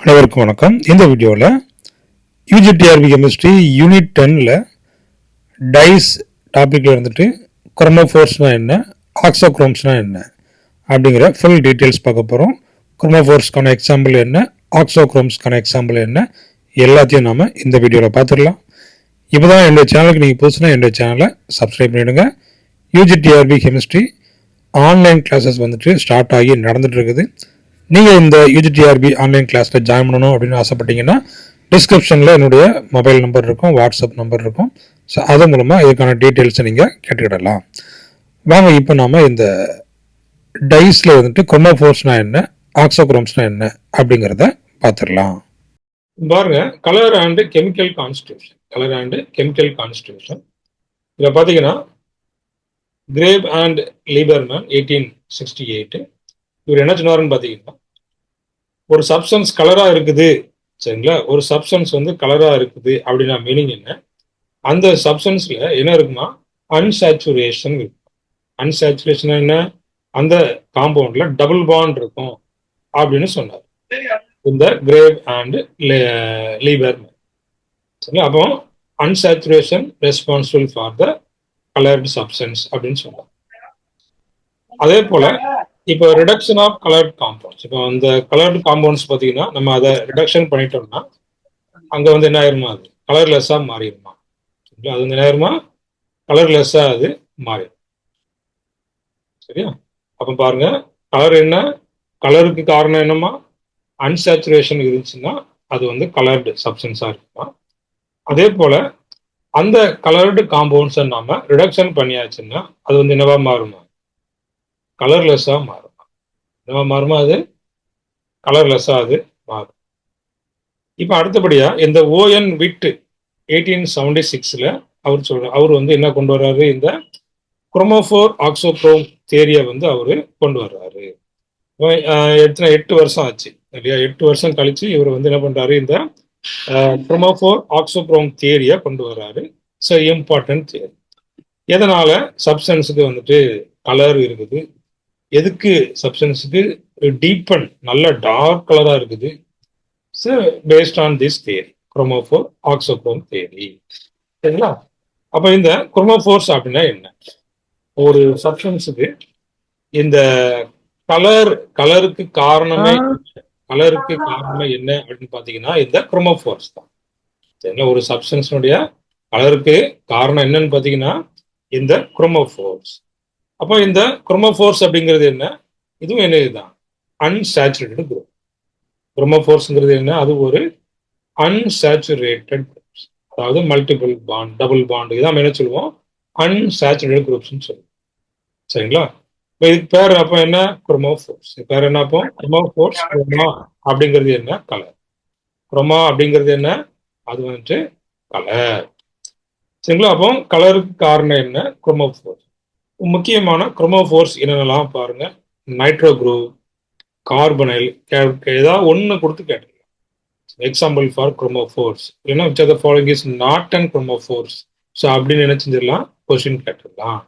அனைவருக்கும் வணக்கம். இந்த வீடியோவில் யூஜிடிஆர்பி கெமிஸ்ட்ரி யூனிட் 10ல் டைஸ் டாப்பிக்கில் இருந்துட்டு குரோமோஃபோர்ஸ்னால் என்ன, ஆக்சோக்ரோம்ஸ்னால் என்ன அப்படிங்கிற ஃபுல் டீட்டெயில்ஸ் பார்க்க போகிறோம். குரோமோஃபோர்ஸ்க்கான எக்ஸாம்பிள் என்ன, ஆக்சோக்ரோம்ஸ்க்கான எக்ஸாம்பிள் என்ன, எல்லாத்தையும் நாம் இந்த வீடியோவில் பார்த்துடலாம். இப்போ தான் என்னுடைய சேனலுக்கு நீங்கள் புதுசுனா என்னுடைய சேனலை சப்ஸ்கிரைப் பண்ணிவிடுங்க. யூஜிடிஆர்பி கெமிஸ்ட்ரி ஆன்லைன் கிளாஸஸ் வந்துட்டு ஸ்டார்ட் ஆகி நடந்துட்டு இருக்குது. நீங்கள் இந்த யூஜிடிஆர்பி ஆன்லைன் கிளாஸில் ஜாயின் பண்ணணும் அப்படின்னு ஆசைப்பட்டீங்கன்னா டிஸ்கிரிப்ஷனில் என்னுடைய மொபைல் நம்பர் இருக்கும், வாட்ஸ்அப் நம்பர் இருக்கும். ஸோ அது மூலமாக இதுக்கான டீட்டெயில்ஸை நீங்கள் கேட்டுக்கிடலாம். வாங்க இப்போ நாம் இந்த டைஸில் வந்துட்டு குரோமோஃபோர்ஸ்னால் என்ன, ஆக்சோக்ரோம்ஸ்னால் என்ன அப்படிங்கிறத பார்த்துடலாம். பாருங்க, கலர் அண்ட் கெமிக்கல் கான்ஸ்டியூஷன் இதில் பார்த்தீங்கன்னா கிரேப் அண்ட் லீபர்மேன் 1868 இவர் என்ன சொன்னாருன்னு பார்த்தீங்கன்னா, ஒரு சப்ஸ்டன்ஸ் கலராக இருக்குது, சரிங்களா, ஒரு சப்ஸ்டன்ஸ் வந்து கலராக இருக்குது அப்படின்னா மீனிங் என்ன, அந்த சப்ஸ்டன்ஸில் என்ன இருக்குன்னா அன்சாச்சுரேஷன் இருக்கும். அன்சாச்சுரேஷன் என்ன, அந்த காம்பவுண்டில் டபுள் பாண்ட் இருக்கும் அப்படின்னு சொன்னார் இந்த கிரேவ் அண்ட் லீபர்மேன். சரிங்களா, அப்போ unsaturation responsible for the coloured substance அப்படின்னு சொன்னார். அதே போல இப்போ ரிடக்ஷன் ஆஃப் கலர்ட் காம்பவுண்ட்ஸ், இப்போ அந்த கலர்டு காம்பவுண்ட்ஸ் பார்த்தீங்கன்னா நம்ம அதை ரிடக்ஷன் பண்ணிட்டோம்னா அங்கே வந்து என்ன ஆயிருமா, அது கலர்லெஸ்ஸாக மாறிடுமா. அது வந்து என்ன ஆயிருமா, கலர்லெஸ்ஸாக அது மாறிடும். சரியா, அப்போ பாருங்க, கலர் என்ன, கலருக்கு காரணம் என்னமா, அன்சாச்சுரேஷன் இருந்துச்சுன்னா அது வந்து கலர்டு சப்ஸ்டன்ஸாக இருக்குமா. அதே போல அந்த கலர்டு காம்பவுண்ட்ஸை நாம ரிடக்ஷன் பண்ணியாச்சுன்னா அது வந்து என்னவா மாறுமா, கலர்லெஸ்ஸாக மாறும். என்னவா மாறுமா, அது கலர்லெஸ்ஸாக அது மாறும். இப்போ அடுத்தபடியா இந்த ஓஎன் விட் 1876 அவர் வந்து என்ன கொண்டு வர்றாரு, இந்த குரோமோஃபோர் ஆக்சோக்ரோம் தியரியை வந்து அவரு கொண்டு வர்றாரு. 8 வருஷம் ஆச்சு இல்லையா, 8 வருஷம் கழிச்சு இவர் வந்து என்ன பண்றாரு, இந்த குரோமோஃபோர் ஆக்சோக்ரோம் தியரியை கொண்டு வர்றாரு. So important theory. எதனால சப்ஸ்டன்ஸுக்கு வந்துட்டு கலர் இருக்குது, எதுக்கு சப்ஸ்டன்ஸுக்கு டீப்பன் நல்ல டார்க் கலரா இருக்குது. So based on this theory, chromophore auxochrome theory. சரிங்களா, அப்போ இந்த குரோமோஃபோர்ஸ் அப்படின்னா என்ன, ஒரு சப்ஸ்டன்ஸுக்கு இந்த கலருக்கு காரணமே என்ன அப்படின்னு பார்த்தீங்கன்னா இந்த குரோமோஃபோர்ஸ் தான். சரிங்களா, ஒரு சப்ஸ்டன்ஸினுடைய கலருக்கு காரணம் என்னன்னு பார்த்தீங்கன்னா இந்த குரோமோஃபோர்ஸ். அப்போ இந்த குரோமோஃபோர்ஸ் அப்படிங்கிறது என்ன, இதுவும் என்ன, இதுதான் அன்சாச்சுரேட்டட் குரூப். குரோமோஃபோர்ஸ்ங்கிறது என்ன, அது ஒரு அன்சாச்சுரேட்டட் குரூப்ஸ், அதாவது மல்டிபிள் பாண்ட், டபுள் பாண்ட், இதான் என்ன சொல்லுவோம், அன்சாச்சுரேட்டட் குரூப்ஸ்ன்னு சொல்லுவோம். சரிங்களா, இப்போ இதுக்கு பேர் அப்போ என்ன, குரோமோஃபோர்ஸ். பேர் என்ன அப்போ, குரோமோஃபோர்ஸ். குரோமா அப்படிங்கிறது என்ன, கலர். குரோமா அப்படிங்கிறது என்ன, அது வந்துட்டு கலர். சரிங்களா, அப்போ கலருக்கு காரணம் என்ன, குரோமோஃபோர்ஸ். முக்கியமான குரோமோஃபோர்ஸ் என்னென்னலாம் பாருங்க, நைட்ரோ குரூப், கார்பனைல், ஏதாவது ஒன்று கொடுத்து கேட்டுக்கலாம். எக்ஸாம்பிள் ஃபார் குரோமோஃபோர்ஸ், இல்லைன்னா which are the following is not and chromophores. So அப்படின்னு என்ன செஞ்சிடலாம், கொஸ்டின் கேட்டுடலாம்.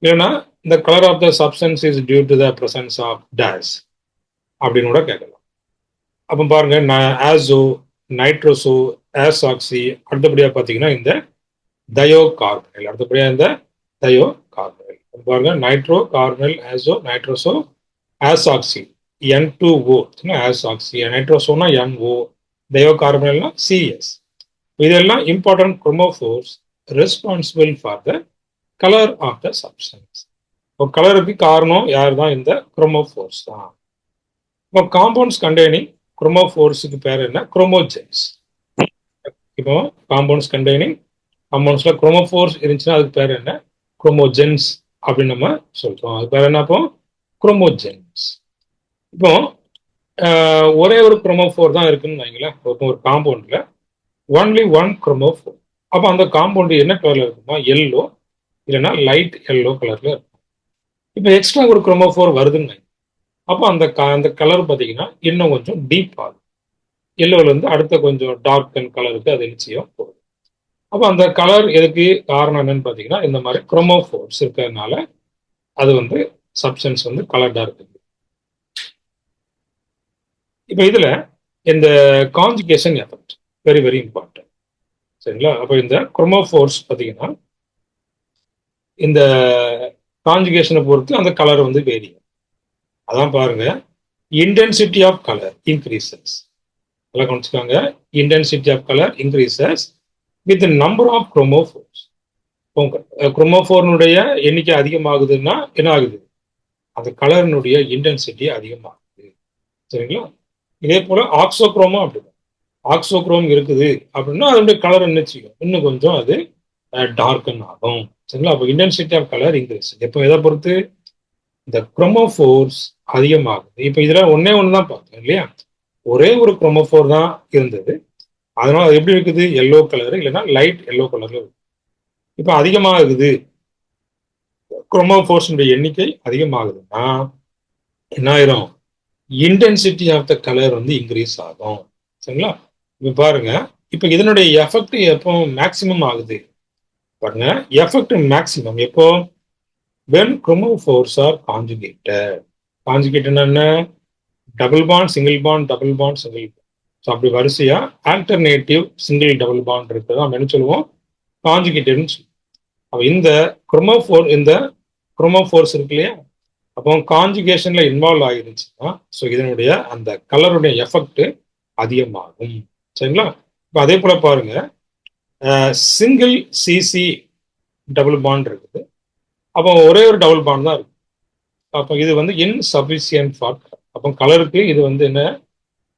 இல்லைன்னா இந்த colour of the substance is due to the presence of dyes அப்படின்னு கூட கேட்கலாம். அப்போ பாருங்க, ஆசோ, நைட்ரோசோ, ஆசாக்சி, அடுத்தபடியாக பார்த்தீங்கன்னா இந்த தயோ கார்பனைல், அடுத்தபடியாக இந்த தயோ கார்பனைல். பாருங்க, nitro, carbonyl, azo, nitroso, azoxy, N2O azoxy, நைட்ரோசோனா NO, தயோ கார்பனைல்னா CS. இதெல்லாம் important chromophores responsible for the colour of the substance. இப்போ கலருக்கு காரணம் யார் தான், இந்த குரோமோஃபோர்ஸ் தான். இப்போ காம்பவுண்ட்ஸ் கண்டெய்னிங் குரோமோஃபோர்ஸுக்கு பேர் என்ன, குரோமோஜென்ஸ். இப்போ காம்பவுண்ட்ஸ் கண்டெய்னிங், காம்பவுண்ட்ஸ்ல குரோமோஃபோர்ஸ் இருந்துச்சுன்னா அதுக்கு பேர் என்ன, குரோமோஜென்ஸ் அப்படின்னு நம்ம சொல்றோம். அது பேர் என்ன, அப்போ குரோமோஜென்ஸ். இப்போ ஒரே ஒரு குரோமோஃபோர் தான் இருக்குன்னு வைங்களேன், ஒரு காம்பவுண்ட்ல ஒன்லி ஒன் குரோமோஃபோர். அப்போ அந்த காம்பவுண்ட் என்ன கலர்ல இருக்குமா, எல்லோ இல்லைன்னா லைட் எல்லோ கலர்ல இருக்கும். இப்போ எக்ஸ்ட்ரா ஒரு குரோமோஃபோர் வருதுன்னு, அப்போ அந்த கலர் பார்த்தீங்கன்னா இன்னும் கொஞ்சம் டீப் ஆகும். எல்லோல இருந்து அடுத்த கொஞ்சம் டார்க் அண்ட் கலருக்கு அது நிச்சயம் போகும். அப்போ அந்த கலர் எதுக்கு காரணம் என்னன்னு பார்த்தீங்கன்னா இந்த மாதிரி குரோமோஃபோர்ஸ் இருக்கிறதுனால அது வந்து சப்ஸ்டன்ஸ் வந்து கலர்டா இருக்குது. இப்போ இதுல இந்த conjugation effect very very important. சரிங்களா? அப்போ இந்த குரோமோஃபோர்ஸ் பார்த்தீங்கன்னா இந்த கான்ஜுகேஷனை பொறுத்து அந்த கலர் வந்து வேரி. அதான் பாருங்க, இன்டென்சிட்டி ஆஃப் கலர் இன்க்ரீசஸ். நல்லா கவனிச்சுக்காங்க, intensity of colour increases with number of chromophores. குரோமோஃபோர்னுடைய எண்ணிக்கை அதிகமாகுதுன்னா என்ன ஆகுது? அந்த கலரினுடைய இன்டென்சிட்டி அதிகமாகுது. சரிங்களா? இதே போல ஆக்சோக்ரோமா அப்படிதான். ஆக்சோக்ரோம் இருக்குது அப்படின்னா அதனுடைய கலர் என்ன செய்யும்? இன்னும் கொஞ்சம் அது டார்க்கன் ஆகும். சரிங்களா? அப்போ இன்டென்சிட்டி ஆஃப் கலர் இன்க்ரீஸ். எப்போ எதை பொறுத்து? இந்த குரோமோஃபோர்ஸ் அதிகமாகுது. இப்போ இதுல ஒன்னே ஒன்று தான் பார்த்தோம் இல்லையா? ஒரே ஒரு குரோமோஃபோர் தான் இருந்தது. அதனால அது எப்படி இருக்குது? எல்லோ கலர் இல்லைன்னா லைட் எல்லோ கலர்ல இருக்கு. இப்போ அதிகமாகுது, குரோமோஃபோர்ஸுடைய எண்ணிக்கை அதிகமாகுதுன்னா என்ன ஆயிரும்? இன்டென்சிட்டி ஆஃப் த கலர் வந்து இன்க்ரீஸ் ஆகும். சரிங்களா? இப்போ பாருங்க, இப்போ இதனுடைய எஃபெக்ட் எப்போ மேக்சிமம் ஆகுது பாருங்க. எஃபெக்ட் மேக்சிமம் எப்போ? When chromophores are conjugated. கான்ஜுகேட்டட்னா என்ன? Double bond, single bond, double bond, single bond. So அப்படி வரிசையா ஆல்டர்னேட்டிவ் சிங்கிள் டபுள் பாண்ட் இருக்குது. நம்ம என்ன சொல்லுவோம்? கான்ஜுகேட்டட்னு சொல்லுவோம். அப்போ இந்த குரோமோஃபோர்ஸ் இருக்கு இல்லையா? அப்போ கான்ஜுகேஷன்ல இன்வால்வ் ஆகிருந்துச்சுன்னா ஸோ இதனுடைய அந்த கலருடைய எஃபெக்ட் அதிகமாகும். சரிங்களா? இப்போ அதே போல பாருங்க, சிங்கிள் சிசி டபுள் பாண்ட் இருக்குது. அப்போ ஒரே ஒரு டபுள் பாண்ட் தான் இருக்கு. அப்போ இது வந்து இன்சஃபிஷியன்ட் ஃபார் கலர். அப்போ கலருக்கு இது வந்து என்ன?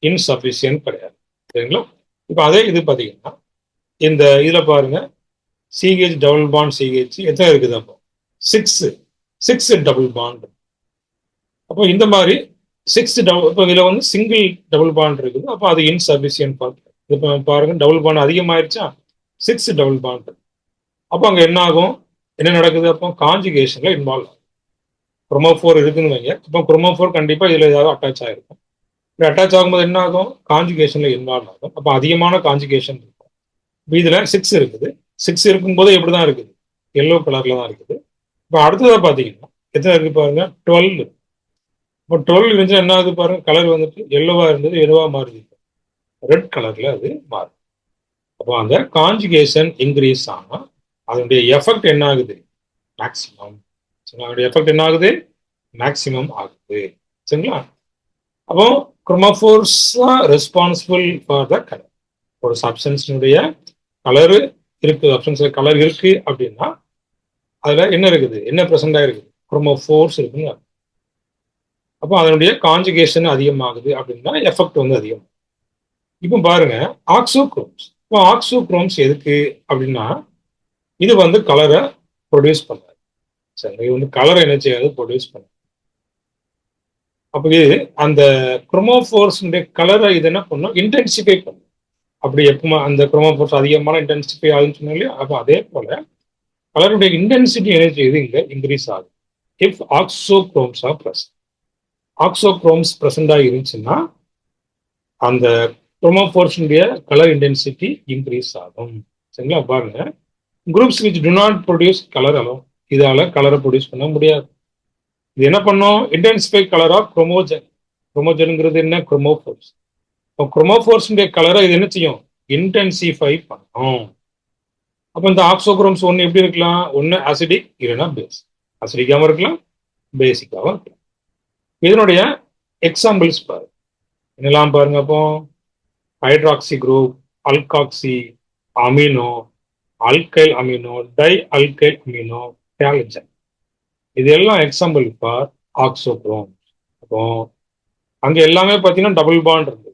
இன்சஃபிஷியன்ட் கிடையாது. சரிங்களா? இப்போ அதே இது பார்த்தீங்கன்னா இந்த இதில் பாருங்க, சிஹெச் டபுள் பாண்ட் சிஹெச் எத்தனை இருக்குது? அப்போ சிக்ஸ் டபுள் பாண்ட். அப்போ இந்த மாதிரி இப்போ இதில் வந்து சிங்கிள் டபுள் பாண்ட் இருக்குது. அப்போ அது இன்சஃபிஷியன்ட் ஃபார். இப்போ பாருங்க, டபுள் பாண்ட் அதிகமாயிருச்சா? 6 double bond. அப்போ அங்கே என்ன ஆகும்? என்ன நடக்குது? அப்போ கான்ஜுகேஷன்ல இன்வால்வ் ஆகும். குரோமோஃபோர் இருக்குன்னு வைங்க. அப்போ குரோமோஃபோர் கண்டிப்பாக இதில் ஏதாவது அட்டாச் ஆகிருக்கும். இது அட்டாச் ஆகும்போது என்ன ஆகும்? கான்ஜுகேஷன்ல இன்வால்வ் ஆகும். அப்போ அதிகமான கான்ஜுகேஷன் இருக்கும். இப்போ இதில் 6 இருக்குது. 6 இருக்கும்போது எப்படி தான் இருக்குது? எல்லோ கலர்ல தான் இருக்குது. இப்போ அடுத்ததாக பார்த்தீங்கன்னா எத்தனை இருக்கு பாருங்க? 12. இப்போ 12 இருந்துச்சுன்னா என்ன ஆகுது பாருங்க? கலர் வந்துட்டு எல்லோவா இருந்தது எதுவாக மாறுது? ரெட் கலர்ல அது மாறுது. அப்போ அந்த கான்ஜுகேஷன் இன்க்ரீஸ் ஆனா அதனுடைய எஃபெக்ட் என்ன ஆகுது? மேக்சிமம். அதனுடைய எஃபெக்ட் என்ன ஆகுது? மேக்சிமம் ஆகுது. சரிங்களா? அப்போ குரோமோஃபோர்ஸ் தான் ரெஸ்பான்சிபிள் ஃபார் த கலர். ஒரு சப்ஸ்டன்ஸினுடைய கலரு இருக்கு, சப்ஸ்டன்ஸ்ல கலர் இருக்கு அப்படின்னா அதுல என்ன இருக்குது? என்ன பிரசண்டா இருக்குது? குரோமோஃபோர்ஸ் இருக்குன்னு. அப்போ அதனுடைய கான்ஜுகேஷன் அதிகமாகுது அப்படின்னா எஃபெக்ட் வந்து அதிகம். இப்போ பாருங்க, ஆக்சோக்ரோம்ஸ். இப்போ ஆக்சோக்ரோம்ஸ் எதுக்கு அப்படின்னா இது வந்து கலரை ப்ரொடியூஸ் பண்ணாது. சரி, இது வந்து கலரை என்ன செய்யாது? ப்ரொடியூஸ் பண்ணாது. அப்போ இது அந்த குரோமோஃபோர்ஸுடைய கலரை இது என்ன பண்ணும்? இன்டென்சிஃபை பண்ணும். அப்படி எப்போ அந்த குரோமோஃபோர்ஸ் அதிகமான இன்டென்சிஃபை ஆகுதுன்னு சொன்னோம் இல்லையா? அப்போ அதே போல கலருடைய இன்டென்சிட்டி என்ன செய்யுது? இங்க இன்க்ரீஸ் ஆகுது. If auxochromes are present. Auxochromes பிரசண்டா இருந்துச்சுன்னா அந்த குரோமோஃபோர்ஸுடைய கலர் இன்டென்சிட்டி இன்க்ரீஸ் ஆகும். சரிங்களா? பாருங்க, groups which do not produce colour alone. இதால கலரை ப்ரொடியூஸ் பண்ண முடியாது. இது என்ன பண்ணும்? Intensify colour of chromogen. குரோமோஜன்ங்கிறது என்ன? குரோமோஃபோர்ஸ். இப்போ குரோமோஃபோர்ஸுடைய கலரை இது என்ன செய்யும்? இன்டென்சிஃபை பண்ணும். அப்போ இந்த ஆக்சோக்ரோம்ஸ் ஒன்று எப்படி இருக்கலாம்? ஒன்று அசிடிக் இல்லைன்னா பேஸ். அசிடிக்காகவும் இருக்கலாம், பேசிக்காகவும் இருக்கலாம். இதனுடைய எக்ஸாம்பிள்ஸ் பாருங்க. என்னெல்லாம் பாருங்க. அப்போ hydroxy group, alkoxy, amino, alkyl amino, di alkyl amino, halogen. இது எல்லாம் எக்ஸாம்பிள் ஃபார் ஆக்சோக்ரோம். அப்போ அங்க எல்லாமே பார்த்தீங்கன்னா டபுள் பாண்ட் இருந்தது.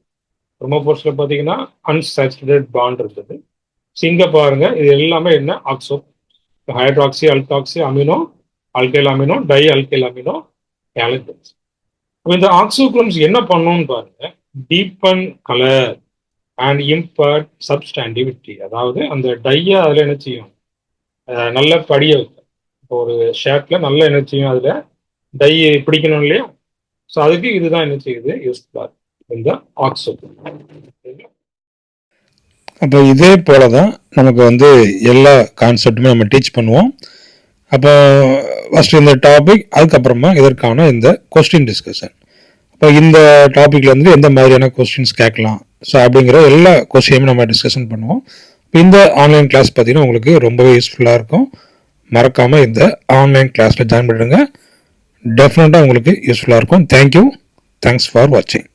குரோமோஃபோர்ஸ்ல பார்த்தீங்கன்னா அன்சாச்சுரேட்டட் பாண்ட் இருந்தது. இங்க பாருங்க, இது எல்லாமே என்ன? ஆக்சோ. Hydroxy, alkoxy, amino, alkyl amino, di alkyl amino, halogens. இந்த ஆக்சோக்ரோம்ஸ் என்ன பண்ணும்னு பாருங்க, deepen colour and impart substantivity. அதாவது அந்த டையை அதில் என்ன செய்யும்? நல்ல படிய வைக்கும். இப்போ ஒரு ஷர்ட்ல நல்ல என்ன செய்யும்? அதுல டை பிடிக்கணும் இல்லையா? ஸோ அதுக்கு இதுதான் என்ன செய்யுது? யூஸ்ஃபுல்லா இந்த ஆக்சோக்ரோம். அப்போ இதே போல தான் நமக்கு வந்து எல்லா கான்செப்டுமே நம்ம டீச் பண்ணுவோம். அப்போ ஃபஸ்ட்டு இந்த டாபிக், அதுக்கப்புறமா இதற்கான இந்த கொஸ்டின் டிஸ்கஷன். இப்போ இந்த டாப்பிக்கில் வந்து எந்த மாதிரியான கொஸ்டின்ஸ் கேட்கலாம், ஸோ அப்படிங்கிற எல்லா கொஸ்டினையும் நம்ம டிஸ்கஷன் பண்ணுவோம். இப்போ இந்த ஆன்லைன் கிளாஸ் பார்த்தீங்கன்னா உங்களுக்கு ரொம்பவே யூஸ்ஃபுல்லாக இருக்கும். மறக்காமல் இந்த ஆன்லைன் கிளாஸில் ஜாயின் பண்ணிடுங்க. டெஃபினட்டாக உங்களுக்கு யூஸ்ஃபுல்லாக இருக்கும். தேங்க்யூ. தேங்க்ஸ் ஃபார் வாட்சிங்.